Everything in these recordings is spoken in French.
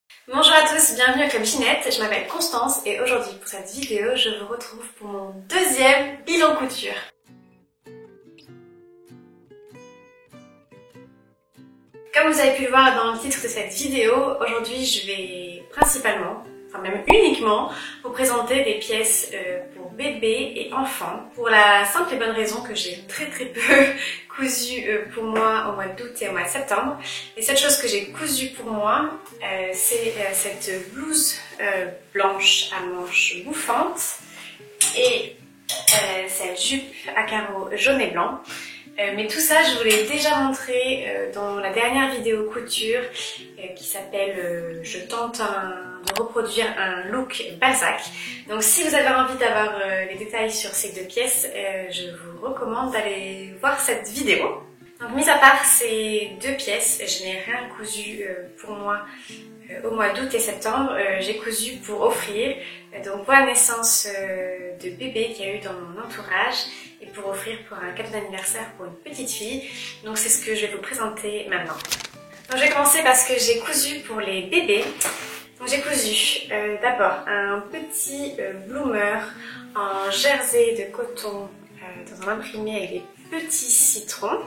Bonjour à tous, bienvenue à Club Ginette, je m'appelle Constance et aujourd'hui pour cette vidéo je vous retrouve pour mon deuxième bilan couture. Comme vous avez pu le voir dans le titre de cette vidéo, aujourd'hui je vais principalement, enfin même uniquement, vous présenter des pièces pour bébés et enfants pour la simple et bonne raison que j'ai très peu cousu pour moi au mois d'août et au mois de septembre. Et cette chose que j'ai cousue pour moi, c'est cette blouse blanche à manches bouffantes et cette jupe à carreaux jaune et blanc. Mais tout ça, je vous l'ai déjà montré dans la dernière vidéo couture qui s'appelle Je tente de reproduire un look Balzac. Donc si vous avez envie d'avoir les détails sur ces deux pièces, je vous recommande d'aller voir cette vidéo. Donc mis à part ces deux pièces, je n'ai rien cousu pour moi au mois d'août et septembre. J'ai cousu pour offrir, donc pour la naissance de bébé qu'il y a eu dans mon entourage et pour offrir pour un cadeau d'anniversaire pour une petite fille. Donc c'est ce que je vais vous présenter maintenant. Donc je vais commencer parce que j'ai cousu pour les bébés. Donc j'ai cousu d'abord un petit bloomer en jersey de coton dans un imprimé avec des petits citrons.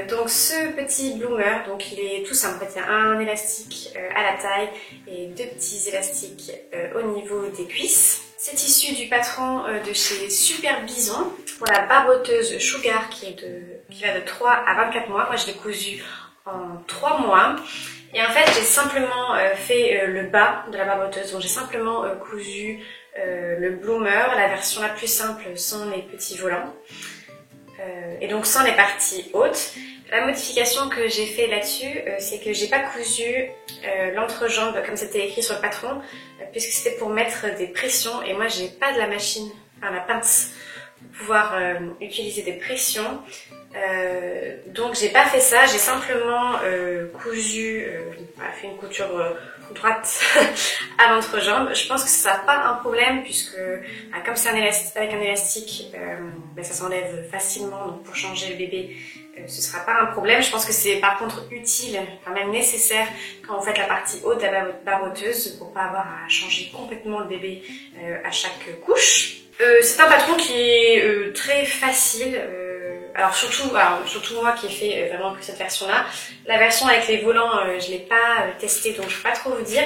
Donc ce petit bloomer, donc il est tout simple, en fait, il y a un élastique à la taille et deux petits élastiques au niveau des cuisses. C'est issu du patron de chez Super Bison pour la barboteuse Sugar qui va de 3 à 24 mois. Moi je l'ai cousu en 3 mois et en fait j'ai simplement fait le bas de la barboteuse, donc j'ai simplement cousu le bloomer, la version la plus simple sans les petits volants. Et donc sans les parties hautes. La modification que j'ai fait là-dessus, c'est que j'ai pas cousu l'entrejambe comme c'était écrit sur le patron, puisque c'était pour mettre des pressions et moi j'ai pas de la machine, enfin la pince, pour pouvoir utiliser des pressions. Donc j'ai pas fait ça, j'ai simplement cousu, fait une couture droite à l'entrejambe. Je pense que ça sera pas un problème puisque comme c'est avec un élastique, ça s'enlève facilement, donc pour changer le bébé ce sera pas un problème. Je pense que c'est par contre utile, enfin même nécessaire quand vous faites la partie haute de la barboteuse pour pas avoir à changer complètement le bébé à chaque couche. C'est un patron qui est très facile. Alors surtout moi qui ai fait vraiment que cette version-là. La version avec les volants, je l'ai pas testée donc je peux pas trop vous dire,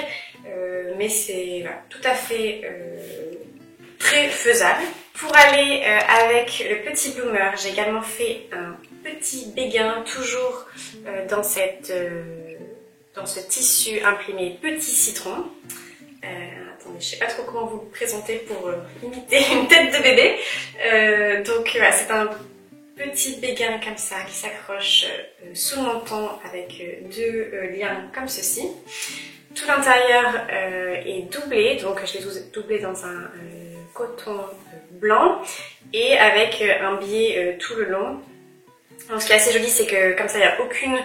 mais c'est voilà, tout à fait très faisable. Pour aller avec le petit bloomer, j'ai également fait un petit béguin, toujours dans ce tissu imprimé petit citron. Attendez, je sais pas trop comment vous le présenter pour imiter une tête de bébé. Donc voilà, c'est un petit béguin comme ça qui s'accroche sous le menton avec deux liens comme ceci. Tout l'intérieur est doublé, donc je l'ai doublé dans un coton blanc et avec un biais tout le long. Donc ce qui est assez joli, c'est que comme ça il n'y a aucune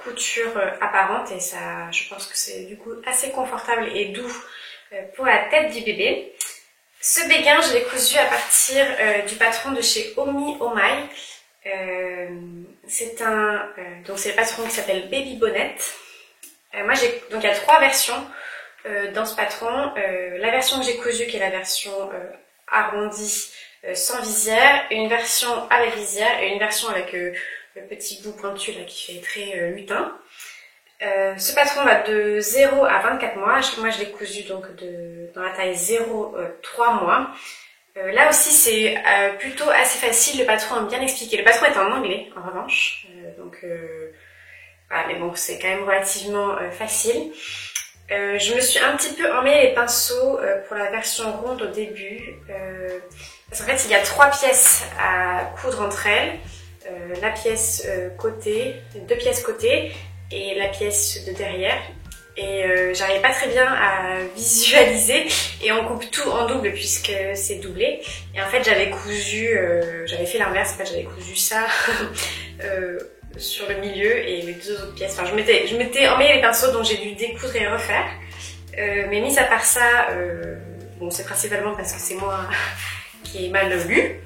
couture apparente et ça, je pense que c'est du coup assez confortable et doux pour la tête du bébé. Ce béguin, je l'ai cousu à partir du patron de chez Omi Omai. C'est le patron qui s'appelle Baby Bonnet. Donc il y a 3 versions dans ce patron. La version que j'ai cousue qui est la version arrondie sans visière, une version avec visière et une version avec le petit bout pointu là qui fait très lutin. Ce patron va de 0 à 24 mois. Moi je l'ai cousu donc dans la taille 0-3 mois. Là aussi c'est plutôt assez facile, le patron est bien expliqué. Le patron est en anglais en revanche, voilà, mais bon c'est quand même relativement facile. Je me suis un petit peu emmêlé les pinceaux pour la version ronde au début, parce qu'en fait il y a 3 pièces à coudre entre elles. La pièce côté, 2 pièces côté et la pièce de derrière. Et j'arrivais pas très bien à visualiser et on coupe tout en double puisque c'est doublé. Et en fait j'avais cousu, j'avais fait l'inverse, j'avais cousu ça sur le milieu et les 2 autres pièces. Enfin je m'étais emmêlé les pinceaux donc j'ai dû découdre et refaire. Mais mis à part ça, bon c'est principalement parce que c'est moi qui ai mal lu.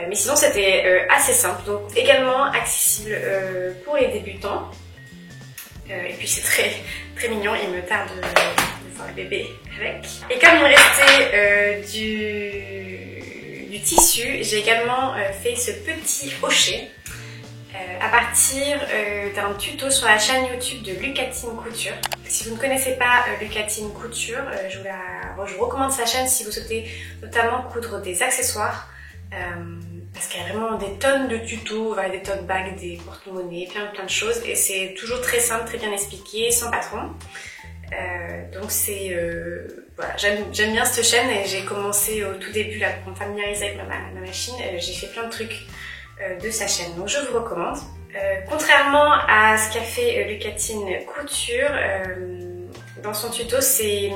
Mais sinon c'était assez simple, donc également accessible pour les débutants. Et puis c'est très mignon, il me tarde de voir le bébé avec. Et comme il me restait du tissu, j'ai également fait ce petit hochet à partir d'un tuto sur la chaîne YouTube de Lucatine Couture. Si vous ne connaissez pas Lucatine Couture, je vous recommande sa chaîne si vous souhaitez notamment coudre des accessoires. Parce qu'il y a vraiment des tonnes de tutos, des tote bags, des porte-monnaies, plein de choses. Et c'est toujours très simple, très bien expliqué, sans patron. Donc c'est... voilà, j'aime bien cette chaîne et j'ai commencé au tout début là, pour me familiariser avec ma machine. J'ai fait plein de trucs de sa chaîne, donc je vous recommande. Contrairement à ce qu'a fait Lucatine Couture, dans son tuto c'est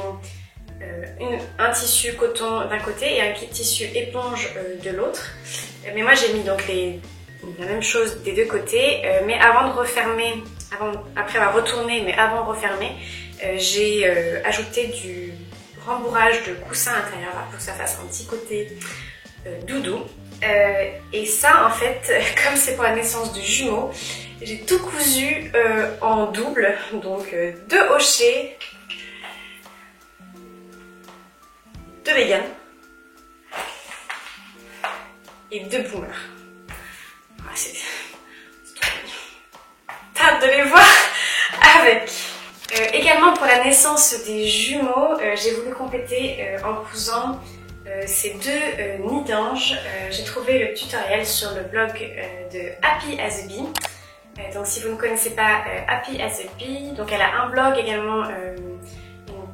un tissu coton d'un côté et un tissu éponge de l'autre. Mais moi j'ai mis donc la même chose des deux côtés, mais avant de refermer, après avoir retourné, mais avant de refermer, j'ai ajouté du rembourrage de coussin intérieur pour que ça fasse un petit côté doudou. Et ça en fait, comme c'est pour la naissance de jumeaux, j'ai tout cousu en double, donc 2 hochets, 2 véganes et 2 boomers. Ah, c'est trop mignon. T'as hâte de les voir avec. Également pour la naissance des jumeaux, j'ai voulu compléter en cousant ces 2 nids d'ange. J'ai trouvé le tutoriel sur le blog de Happy as a Bee. Donc si vous ne connaissez pas Happy as a Bee, donc elle a un blog également, une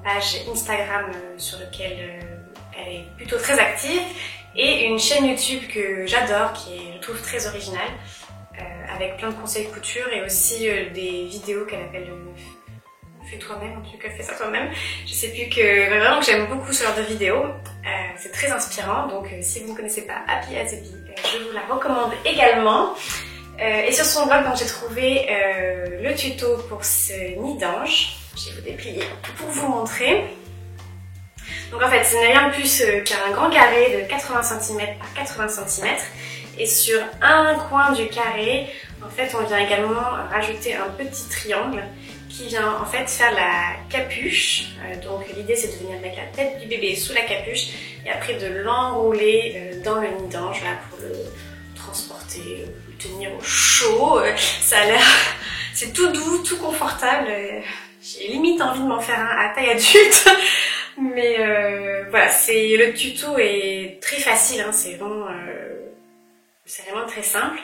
page Instagram sur laquelle elle est plutôt très active, et une chaîne YouTube que j'adore, qui est, je trouve, très originale, avec plein de conseils de couture et aussi des vidéos qu'elle appelle fais toi-même, en tout cas fais ça toi-même. Je sais plus que vraiment que j'aime beaucoup ce genre de vidéos. C'est très inspirant, donc si vous ne connaissez pas Happy as a Bee, je vous la recommande également. Et sur son blog, j'ai trouvé le tuto pour ce nid d'ange. Je vais vous déplier pour vous montrer. Donc en fait, ce n'est rien de plus qu'un grand carré de 80 cm par 80 cm. Et sur un coin du carré, en fait, on vient également rajouter un petit triangle qui vient en fait faire la capuche. Donc l'idée c'est de venir mettre la tête du bébé sous la capuche et après de l'enrouler dans le nid d'ange pour le transporter, le tenir au chaud. Ça a l'air... c'est tout doux, tout confortable. J'ai limite envie de m'en faire un à taille adulte. Mais voilà, le tuto est très facile, hein, c'est vraiment très simple.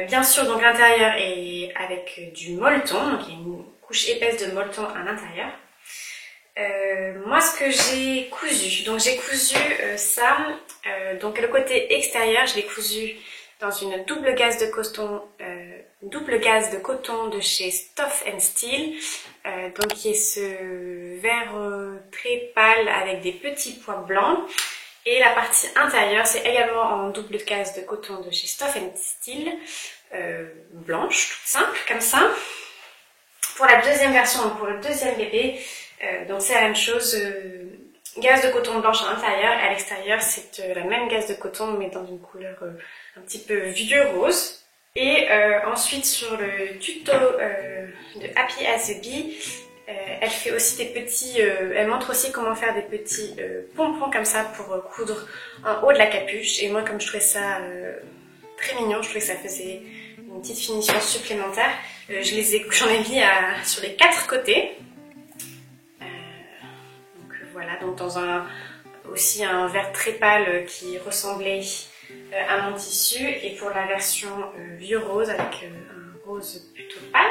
Bien sûr, donc l'intérieur est avec du molleton, donc il y a une couche épaisse de molleton à l'intérieur. Moi, ce que j'ai cousu, donc j'ai cousu ça, donc le côté extérieur, je l'ai cousu dans une double gaze de coton de chez Stuff & Steel, donc qui est ce vert très pâle avec des petits points blancs. Et la partie intérieure, c'est également en double gaze de coton de chez Stuff & Steel, blanche, toute simple, comme ça. Pour la deuxième version, donc pour le deuxième bébé, donc c'est la même chose, gaze de coton blanche à l'intérieur, et à l'extérieur, c'est la même gaze de coton, mais dans une couleur un petit peu vieux rose. Et ensuite, sur le tuto de Happy as a Bee, elle fait aussi des petits, elle montre aussi comment faire des petits pompons comme ça pour coudre en haut de la capuche. Et moi, comme je trouvais ça très mignon, je trouvais que ça faisait une petite finition supplémentaire. J'en ai mis sur les 4 côtés. Donc voilà, donc dans aussi un vert très pâle qui ressemblait à mon tissu, et pour la version vieux rose avec un rose plutôt pâle.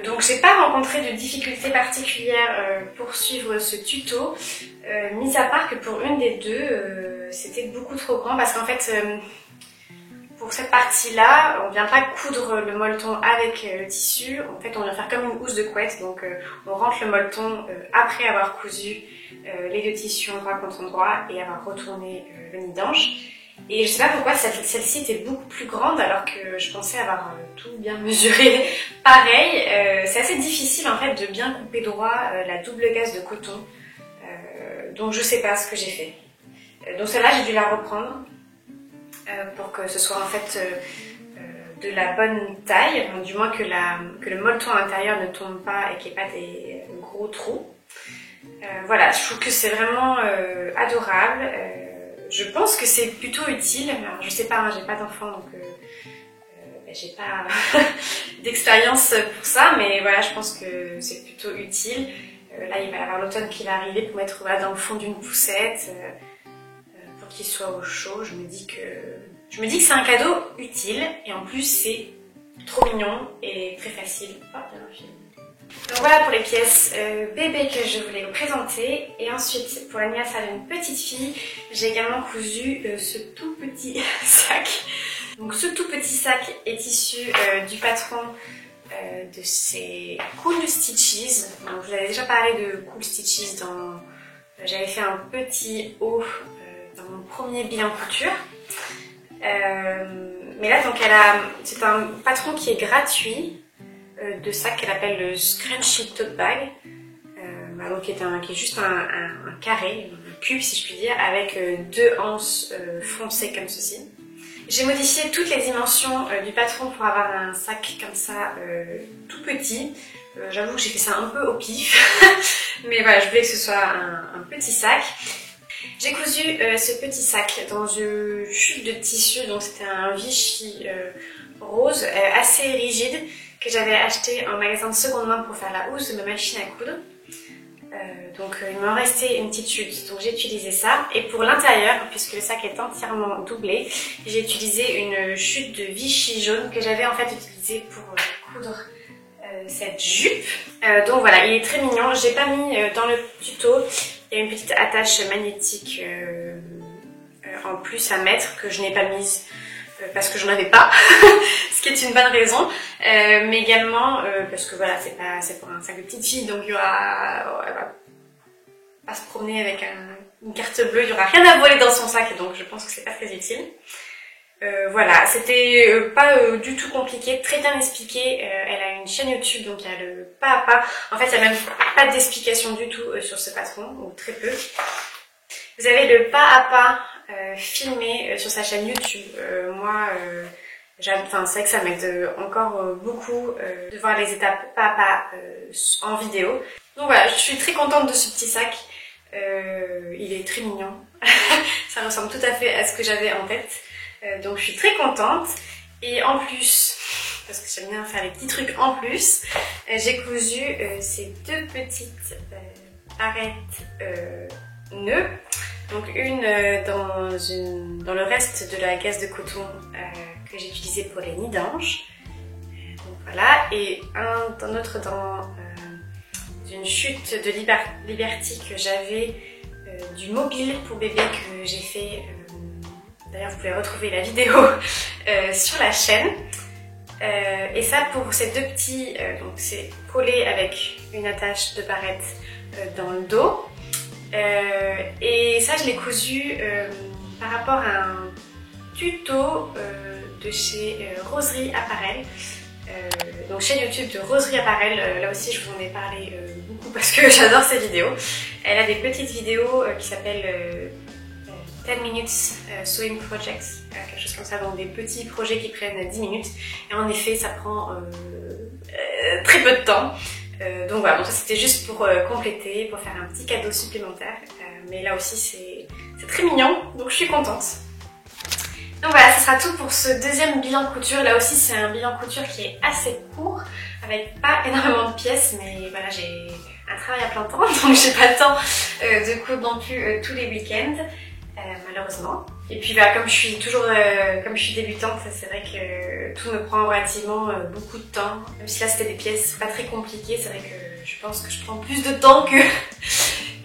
Donc j'ai pas rencontré de difficultés particulières pour suivre ce tuto, mis à part que pour une des deux, c'était beaucoup trop grand parce qu'en fait pour cette partie-là, on vient pas coudre le molleton avec le tissu, en fait on vient faire comme une housse de couette, donc on rentre le molleton après avoir cousu les deux tissus endroit contre endroit et avoir retourné le nid d'ange. Et je sais pas pourquoi celle-ci était beaucoup plus grande alors que je pensais avoir tout bien mesuré. Pareil, c'est assez difficile en fait de bien couper droit la double gaze de coton, donc je sais pas ce que j'ai fait. Donc celle-là j'ai dû la reprendre pour que ce soit en fait de la bonne taille, du moins que le molleton à l'intérieur ne tombe pas et qu'il n'y ait pas des gros trous. Voilà, je trouve que c'est vraiment adorable. Je pense que c'est plutôt utile. Alors, je sais pas, hein, j'ai pas d'enfant donc j'ai pas d'expérience pour ça, mais voilà, je pense que c'est plutôt utile. Là, il va y avoir l'automne qui va arriver pour mettre là dans le fond d'une poussette pour qu'il soit au chaud. Je me dis que c'est un cadeau utile et en plus c'est trop mignon et très facile. Oh, bien un film. Donc voilà pour les pièces bébé que je voulais vous présenter. Et ensuite, pour l'anniversaire d'une petite fille, j'ai également cousu ce tout petit sac. Donc ce tout petit sac est issu du patron de ces Cool Stitches. Donc, je vous avais déjà parlé de Cool Stitches dans... J'avais fait un petit haut dans mon premier bilan couture. Mais là, donc c'est un patron qui est gratuit de sac qu'elle appelle le Scrunchy Tote Bag. Donc qui est juste un carré, un cube si je puis dire, avec deux anses foncées comme ceci. J'ai modifié toutes les dimensions du patron pour avoir un sac comme ça tout petit. J'avoue que j'ai fait ça un peu au pif, mais voilà, je voulais que ce soit un petit sac. J'ai cousu ce petit sac dans une chute de tissu, donc c'était un Vichy rose assez rigide que j'avais acheté en magasin de seconde main pour faire la housse de ma machine à coudre. Donc il m'en restait une petite chute, donc j'ai utilisé ça. Et pour l'intérieur, puisque le sac est entièrement doublé, j'ai utilisé une chute de Vichy jaune que j'avais en fait utilisée pour coudre cette jupe. Donc voilà, il est très mignon. J'ai pas mis dans le tuto, il y a une petite attache magnétique en plus à mettre que je n'ai pas mise parce que j'en avais pas, ce qui est une bonne raison, mais également parce que voilà, c'est pour un sac de petite fille, donc il y aura, elle va pas se promener avec une carte bleue, il y aura rien à voler dans son sac, donc je pense que c'est pas très utile. Voilà, c'était pas du tout compliqué, très bien expliqué. Elle a une chaîne YouTube, donc il y a le pas à pas. En fait, il n'y a même pas d'explication du tout sur ce patron, ou très peu. Vous avez le pas à pas filmé sur sa chaîne YouTube. Moi, c'est vrai que ça m'aide encore beaucoup de voir les étapes pas à pas en vidéo. Donc voilà, je suis très contente de ce petit sac. Il est très mignon. Ça ressemble tout à fait à ce que j'avais en tête. Donc je suis très contente. Et en plus, parce que j'aime bien faire les petits trucs en plus, j'ai cousu ces deux petites arêtes nœuds. Donc une dans le reste de la gaze de coton que j'ai utilisé pour les nids d'ange. Donc voilà, et un autre dans une chute de Liberty que j'avais du mobile pour bébé que j'ai fait. D'ailleurs, vous pouvez retrouver la vidéo sur la chaîne. Et ça, pour ces deux petits, donc c'est collé avec une attache de barrette dans le dos. Et ça, je l'ai cousu par rapport à un tuto de chez Roserie Apparel. Donc chaîne YouTube de Roserie Apparel, là aussi je vous en ai parlé beaucoup parce que j'adore ces vidéos. Elle a des petites vidéos qui s'appellent 10 minutes sewing projects, quelque chose comme ça, donc des petits projets qui prennent 10 minutes. Et en effet, ça prend très peu de temps. Donc voilà, donc ça c'était juste pour compléter, pour faire un petit cadeau supplémentaire. Mais là aussi c'est très mignon, donc je suis contente. Donc voilà, ce sera tout pour ce deuxième bilan couture. Là aussi c'est un bilan couture qui est assez court, avec pas énormément de pièces, mais voilà, j'ai un travail à plein temps, donc j'ai pas le temps de coudre non plus tous les week-ends. Malheureusement. Et puis bah, comme je suis débutante, c'est vrai que tout me prend relativement beaucoup de temps. Même si là c'était des pièces pas très compliquées, c'est vrai que je pense que je prends plus de temps que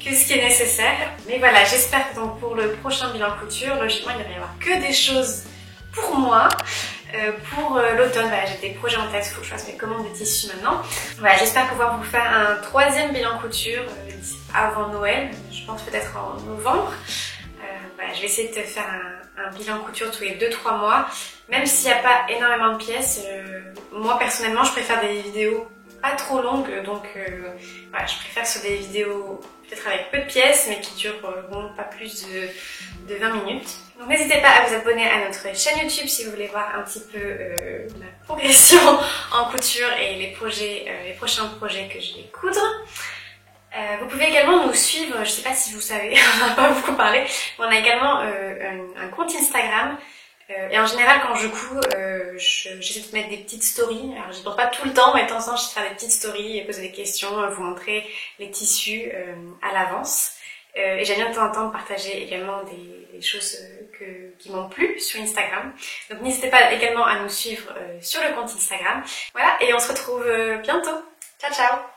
ce qui est nécessaire. Mais voilà, j'espère que donc pour le prochain bilan couture, logiquement il ne va y avoir que des choses pour moi. Pour l'automne, voilà, j'ai des projets en tête, il faut que je fasse mes commandes de tissus maintenant. Voilà, j'espère pouvoir vous faire un troisième bilan couture avant Noël, je pense peut-être en novembre. Voilà, je vais essayer de faire un bilan couture tous les 2-3 mois, même s'il n'y a pas énormément de pièces. Moi personnellement, je préfère des vidéos pas trop longues, donc voilà, je préfère sur des vidéos peut-être avec peu de pièces mais qui durent pas plus de 20 minutes. Donc n'hésitez pas à vous abonner à notre chaîne YouTube si vous voulez voir un petit peu ma progression en couture et les prochains projets que je vais coudre. Vous pouvez également nous suivre, je sais pas si vous savez, on n'a pas beaucoup parlé, mais on a également un compte Instagram. Et en général, quand je couds, j'essaie de mettre des petites stories. Alors, j'y pense pas tout le temps, mais de temps en temps, j'essaie de faire des petites stories et poser des questions, vous montrer les tissus à l'avance. Et j'aime bien de temps en temps partager également des choses qui m'ont plu sur Instagram. Donc n'hésitez pas également à nous suivre sur le compte Instagram. Voilà, et on se retrouve bientôt. Ciao, ciao!